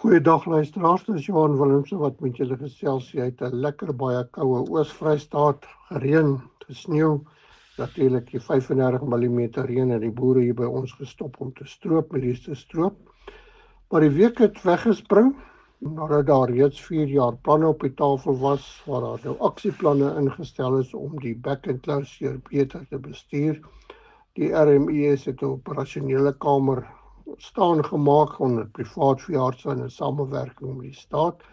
Goeiedag luisteraars, dis Johan Willemse wat met julle gesels. Jy het 'n lekker baie koue Oos-Vrystaat, gereën, gesneeu, natuurlik die 35 mm reën het die boere hier by ons gestop om te stroop, met die te stroop. Maar die week het weggespring, nadat daar reeds 4 jaar planne op die tafel was, waar daar nou aksieplanne ingestel is om die back-enclosure beter te bestuur. Die RMIS het 'n operasionele kamer staan gemaak onder privaat veeartse in 'n samewerking met die staat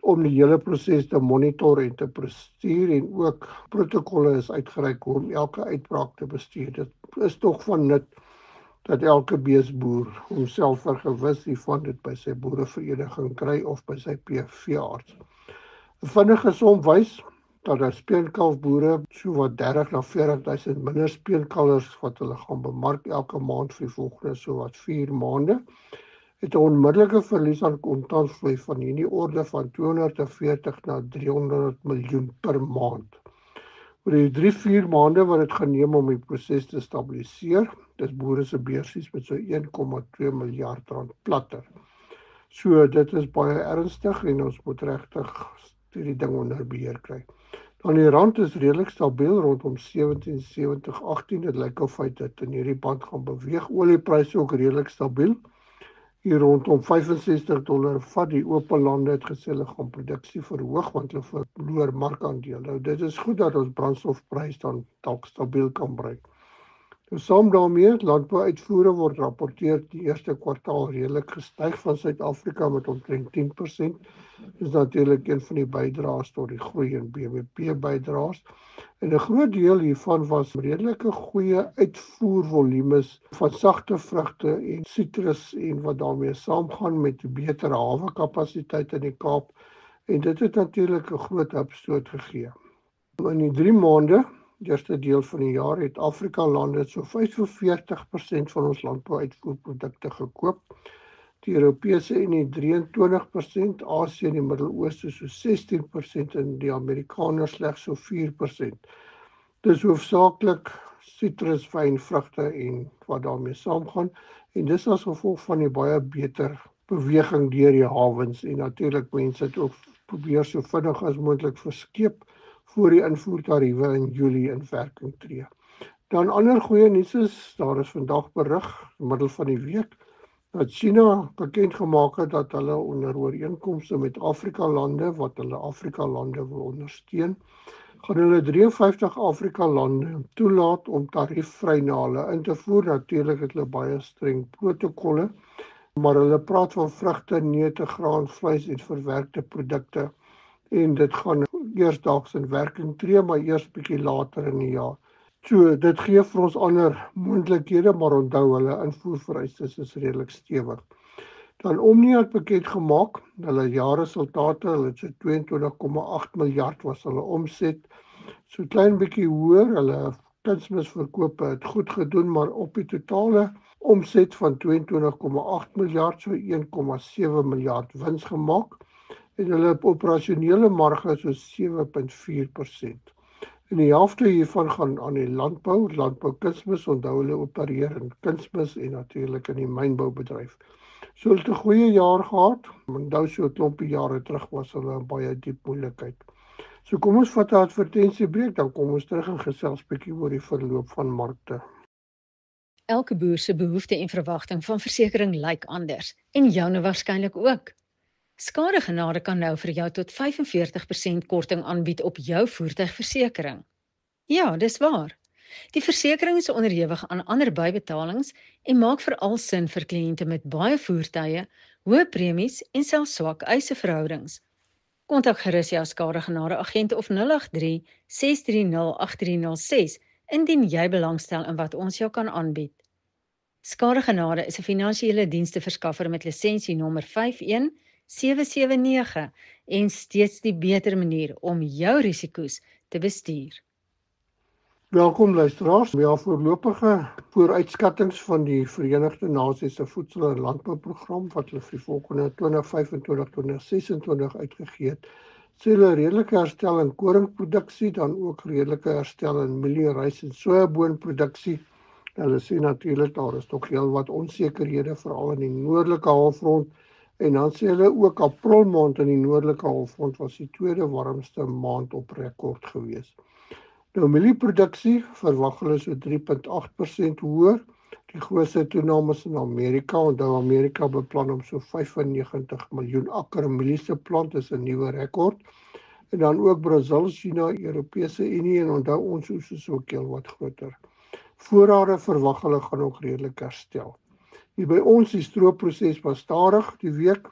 om die hele proses te monitor en te bestuur, en ook protokolle is uitgereik om elke uitbraak te bestuur. Dit is tog van nut dat elke beesboer homself vergewis hiervan dit by sy boerevereniging kry of by sy veearts. 'n Vinnige som wys dat speenkalfboere sowat 30 na 40.000 minder speenkalvers wat hulle gaan bemark elke maand vir die volgende sowat 4 maande, het 'n onmiddellike verlies aan kontantvloei van hierdie orde van 240 na 300 miljoen per maand. Oor die 3-4 maande wat dit geneem om die proses te stabiliseer, dis boere se beursies met so 1,2 miljard rand platter. So dit is baie ernstig en ons moet regtig die ding onder beheer kry. Dan die rand is redelik stabiel rondom 17,70-18. Dit lyk of hy dit in hierdie band gaan beweeg. Oliepryse ook redelik stabiel. Hier rondom $65 vat. Die open lande het gesê hulle gaan produksie verhoog want hulle verloor markandeel. Nou dit is goed dat ons brandstofprys dan dalk stabiel kan bly. Nou saam daarmee, landbouuitvoere word rapporteer die eerste kwartaal redelik gestyg van Suid-Afrika met omtrent 10%. Dis natuurlik een van die bydraers tot die groei in BBP bydraers. En 'n groot deel hiervan was redelike goeie uitvoervolumes van sagte vrugte en sitrus en wat daarmee saamgaan met beter hawekapasiteit in die Kaap. En dit het natuurlik 'n groot opstoot gegee. In die 3 maande, die eerste deel van die jaar, het Afrika lande so 45% van ons landbouuitvoerprodukte gekoop. Die Europese Unie 23%, Asië en die Midde-Ooste so 16% en die Amerikaners slegs so 4%. Dis hoofsaaklik sitrus, wyn, vrugte en wat daarmee saamgaan, en dis as gevolg van die baie beter beweging deur die hawens, en natuurlik mense het ook probeer so vinnig as moontlik verskeep voor die invoertariewe in Julie in werking tree. Dan ander goeie nuus is, daar is vandag berig, in die middel van die week, dat China bekend gemaak het dat hulle onder ooreenkomste met Afrika lande, wat hulle Afrika lande wil ondersteun, gaan hulle 53 Afrika lande toelaat om tariefvry na hulle in te voer. Natuurlik het hulle baie streng protokolle, maar hulle praat van vrugte, neute, graan, vleis en verwerkte produkte, en dit gaan eersdaags in werking tree, maar eers bietjie later in die jaar. So, dit gee vir ons ander moontlikhede, maar onthou hulle invoervereistes is redelik stewig. Dan Omnia het bekend gemaak, hulle jaarresultate, hulle het so 22,8 miljard was hulle omset, so klein bietjie hoër, hulle kunsmisverkope het goed gedoen, maar op die totale omset van 22,8 miljard, so 1,7 miljard wins gemaak, en hulle operasionele marge so 7,4%. En die helfte hiervan gaan aan die landboukunsmis, onthou hulle opereer in kunsmis en natuurlik in die mynboubedryf. So hulle het 'n goeie jaar gehad, onthou so 'n klompie jare terug was hulle in baie diep moeilikheid. So kom ons vat 'n advertensiebreek, dan kom ons terug en gesels bietjie oor die verloop van markte. Elke boer se behoefte en verwagting van versekering lyk anders, en joune waarskynlik ook. Skadegenade kan nou vir jou tot 45% korting aanbied op jou voertuigversekering. Ja, dis waar. Die versekering is onderhewig aan ander bybetalings en maak veral sin vir kliënte met baie voertuie, hoë premies en selfs swak eiseverhoudings. Kontak gerus jou skadegenade agent of 083 630 8306 indien jy belangstel in wat ons jou kan aanbied. Skadegenade is 'n finansiële diensteverskaffer met lisensienommer 51779 en steeds die beter manier om jou risiko's te bestuur. Welkom luisteraars. Ja, voorlopige vooruitskattings van die Verenigde Nasies se Voedsel- en Landbouprogram wat hulle vir die volgende 2025-2026 uitgegee het, sê hulle redelike herstel in koringproduksie, dan ook redelike herstel in mielie, rys en sojaboonproduksie. Hulle sê natuurlik daar is tog heel wat onsekerhede veral in die noordelike halfrond En dan sê hulle ook April maand in die noordelike halfrond was die tweede warmste maand op rekord gewees. Nou mielieproduksie verwag hulle so 3,8% hoër. Die grootste toename is in Amerika. Onthou Amerika beplan om so 95 miljoen akker mielies te plant, is 'n nuwe rekord. En dan ook Brazil, China, Europese Unie en onthou ons oes is ook heel wat groter. Voorrade verwag hulle gaan ook redelik herstel. Hier by ons die stroopproses was stadig die week.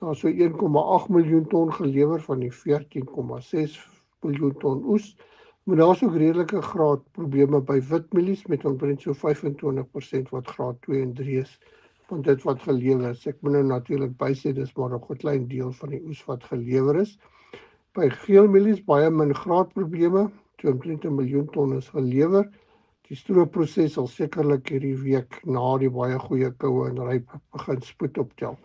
Daar is so 1,8 miljoen ton gelewer van die 14,6 miljoen ton oes. Maar daar is ook redelike graad probleme by witmielies met omtrent so 25% wat graad 2 en 3 is van dit wat gelewer is. Ek moet nou natuurlik bysê dis maar nog 'n klein deel van die oes wat gelewer is. By geelmielies baie min graadprobleme, so omtrent 1 miljoen ton is gelewer. Die stroopproses sal sekerlik hierdie week na die baie goeie koue en ryp begin spoed optel.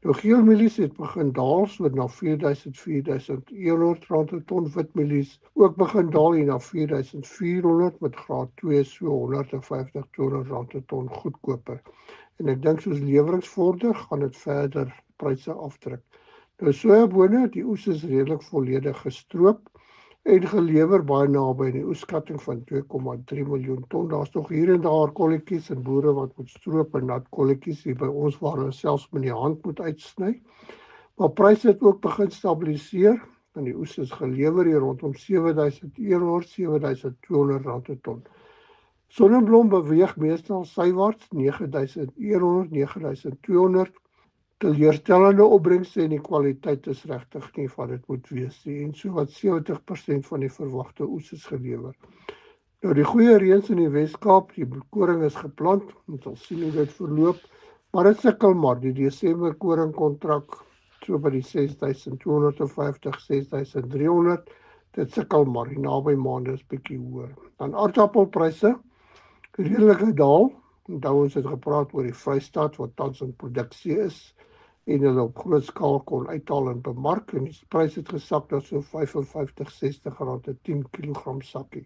Nou geelmielies het begin daal so na 4.100 rand per ton, witmielies ook begin daal hier na 4.400 met graad 2 so 150-200 rand per ton goedkoper. En ek dink soos lewering vorder gaan dit verder pryse afdruk. Nou sojabone, die oes is redelik volledig gestroop en gelewer baie naby in die oeskatting van 2,3 miljoen ton. Daar's nog hier en daar kolletjies en boere wat moet stroop en nat kolletjies hier by ons waar hulle selfs met die hand moet uitsny. Maar pryse het ook begin stabiliseer en die oes is gelewer hier rondom 7.100, 7.200 rand per ton. Sonneblom beweeg meestal sywaarts 9.100, 9.200. Teleurstellende opbrengste en die kwaliteit is regtig nie wat dit moet wees nie. En so wat 70% van die verwagte oes is gelewer. Nou die goeie reëns in die Wes-Kaap, die koring is geplant, ons sal sien hoe dit verloop, maar dit sukkel maar, die Desember koringkontrak so by die 6.250, 6.300, dit sukkel maar, die naby maande is bietjie hoër. Dan aardappelpryse, redelike daal, onthou ons het gepraat oor die Vrystaat wat tans in produksie is, en hulle op groot skaal kon uithaal en bemark, en die prys het gesak na so 55-60 rand per 10 kg sakkie.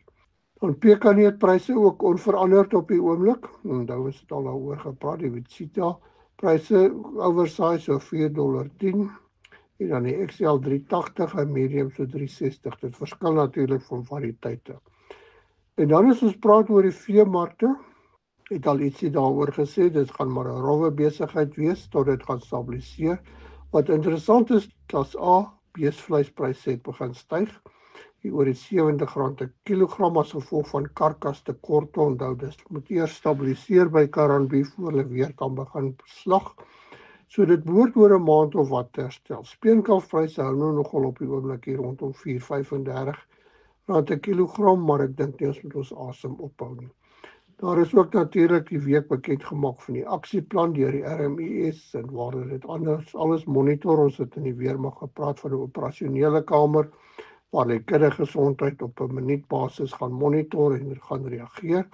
Dan pekaneetpryse ook onveranderd op die oomblik, onthou ons het al daaroor gepraat, die Witsita pryse oversize so $4.10, en dan die XL 380 en medium so 360, dit verskil natuurlik van variëteite. En dan as ons praat oor die veemarkte, het al ietsie daaroor gesê, dit gaan maar 'n rowwe besigheid wees tot dit gaan stabiliseer. Wat interessant is, klas A beesvleispryse het begin styg, hier oor die 70 rand per kilogram as gevolg van karkastekorte. Onthou, dit moet eers stabiliseer by Karambie voor hulle weer kan begin slag. So dit behoort oor 'n maand of wat te herstel. Speenkalfpryse hou nou nogal op die oomblik hier rondom 4,35 rand per kilogram, maar ek dink nie ons moet ons asem ophou nie. Daar is ook natuurlik die week bekend gemaak van die aksieplan deur die RMIS en waar dit anders alles monitor. Ons het in die weermag gepraat van 'n operasionele kamer waar die kuddegesondheid op 'n minuutbasis gaan monitor en gaan reageer.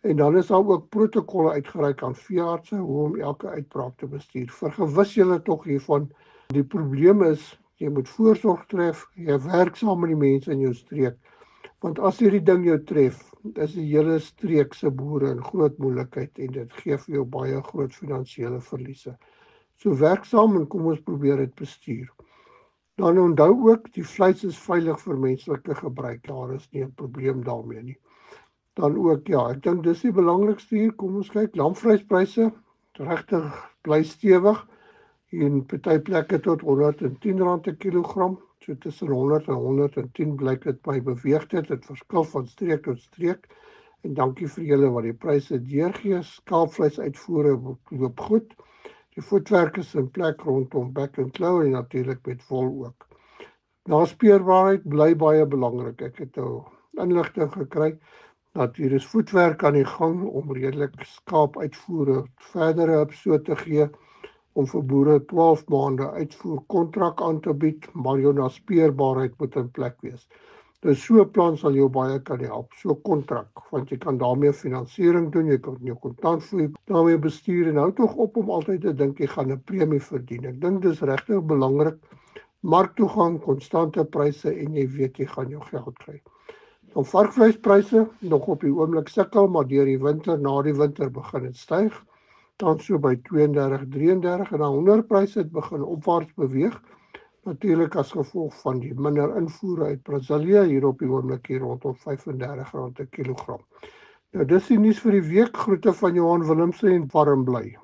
En dan is daar ook protokolle uitgereik aan veeartse hoe om elke uitbraak te bestuur. Vergewis julle tog hiervan. Die probleem is jy moet voorsorg tref, jy werk saam met die mense in jou streek. Want as hierdie ding jou tref, is die hele streek se boere in groot moeilikheid en dit gee vir jou baie groot finansiële verliese. So werk saam en kom ons probeer dit bestuur. Dan onthou ook, die vleis is veilig vir menslike gebruik. Daar is nie 'n probleem daarmee nie. Dan ook, ja, ek dink dis die belangrikste hier. Kom ons kyk, lamvleispryse regtig bly stewig. En party plekke tot 110 rand per kilogram. So tussen 100 en 110 blyk dit by beweeg dit verskil van streek tot streek. En dankie vir julle wat die pryse deurgee. Skaapvleis uitvoere loop goed. Die voetwerk is in plek rondom bek en klou en natuurlik met wol ook. Naspeurbaarheid bly baie belangrik. Ek het nou inligting gekry dat hier is voetwerk aan die gang om redelik skaapuitvoere verdere hulp so te gee om vir boere 12 maande uitvoer kontrak aan te bied, maar jou naspeurbaarheid moet in plek wees. Dus so 'n plan sal jou baie kan help, so 'n kontrak, want jy kan daarmee finansiering doen, jy kan jou kontantvloei daarmee bestuur en hou tog op om altyd te dink jy gaan 'n premie verdien. Ek dink dis regtig belangrik, marktoegang, konstante pryse en jy weet jy gaan jou geld kry. Dan varkvleispryse nog op die oomblik sukkel, maar deur die winter, na die winter begin dit styg. tans so by 32-33 en die hoenderpryse het begin opwaarts beweeg. Natuurlik as gevolg van die minder invoere uit Brasilië hier op die oomblik hier rondom R35 per kilogram. Nou dis die nuus vir die week. Groete van Johan Willemse en warm bly.